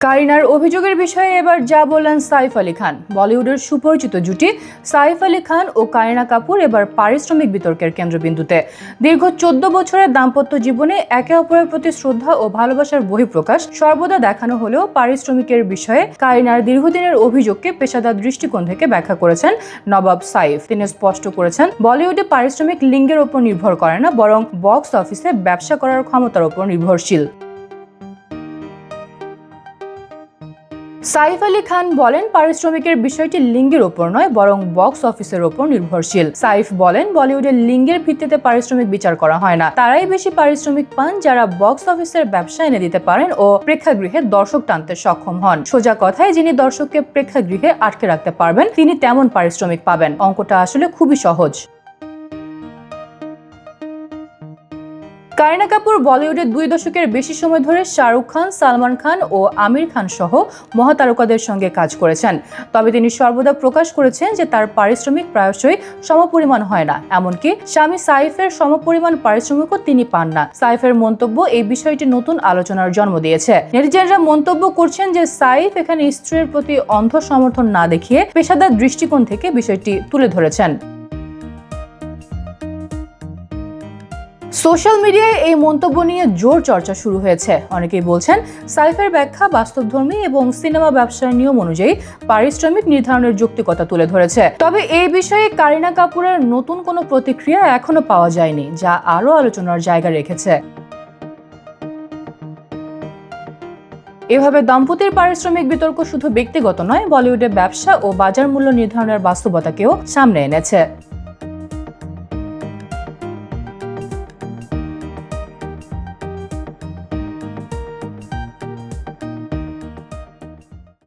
কারিনার অভিযোগের বিষয়ে এবার যা বললেন সাইফ আলী খান। বলিউডের সুপরিচিত জুটি সাইফ আলী খান ও কারিনা কাপুর এবার পারিশ্রমিক বিতর্কের কেন্দ্রবিন্দুতে। দীর্ঘ 14 বছরের দাম্পত্য জীবনে একে অপরের প্রতি শ্রদ্ধা ও ভালোবাসার বহিঃপ্রকাশ সর্বদা দেখানো হলেও পারিশ্রমিকের বিষয়ে কারিনার দীর্ঘদিনের অভিযোগকে পেশাদার দৃষ্টিকোণ থেকে ব্যাখ্যা করেছেন নবাব সাইফ। তিনি স্পষ্ট করেছেন, বলিউডে পারিশ্রমিক লিঙ্গের ওপর নির্ভর করে না, বরং বক্স অফিসে ব্যবসা করার ক্ষমতার ওপর নির্ভরশীল। সাইফ আলী খান বলেন, পারিশ্রমিকের বিষয়টি লিঙ্গের ওপর নয়, বরং বক্স অফিসের ওপর নির্ভরশীল। সাইফ বলেন, বলিউডের লিঙ্গের ভিত্তিতে পারিশ্রমিক বিচার করা হয় না। তারাই বেশি পারিশ্রমিক পান যারা বক্স অফিসের ব্যবসা এনে দিতে পারেন ও প্রেক্ষাগৃহে দর্শক টানতে সক্ষম হন। সোজা কথায়, যিনি দর্শককে প্রেক্ষাগৃহে আটকে রাখতে পারবেন তিনি তেমন পারিশ্রমিক পাবেন। অঙ্কটা আসলে খুবই সহজ। কারিনা কাপুর বলিউডে 2 দশকের বেশি সময় ধরে শাহরুখ খান, সালমান খান ও আমির খান সহ মহাতারকাদের সঙ্গে কাজ করেছেন। তবে তিনি সর্বদা প্রকাশ করেছেন যে তার পারিশ্রমিক প্রায়শই সমপরিমাণ হয় না। এমনকি স্বামী সাইফের সমপরিমাণ পারিশ্রমিকও তিনি পান না। সাইফের মন্তব্য এই বিষয়টি নতুন আলোচনার জন্ম দিয়েছে। নেটিজেনরা মন্তব্য করছেন যে সাইফ এখানে স্ত্রীর প্রতি অন্ধ সমর্থন না দেখিয়ে পেশাদার দৃষ্টিকোণ থেকে বিষয়টি তুলে ধরেছেন। সোশ্যাল মিডিয়ায় এই মন্তব্য নিয়ে জোর চর্চা শুরু হয়েছে। অনেকেই বলছেন, সাইফের ব্যাখ্যা বাস্তবধর্মী এবং সিনেমা ব্যবসার নিয়ম অনুযায়ী পারিশ্রমিক নির্ধারণের যৌক্তিকতা তুলে ধরেছে। তবে এই বিষয়ে কারিনা কাপুরের নতুন কোনো প্রতিক্রিয়া এখনো পাওয়া যায়নি, যা আরও আলোচনার জায়গা রেখেছে। এভাবে দম্পতির পারিশ্রমিক বিতর্ক শুধু ব্যক্তিগত নয়, বলিউডে ব্যবসা ও বাজার মূল্য নির্ধারণের বাস্তবতাকেও সামনে এনেছে।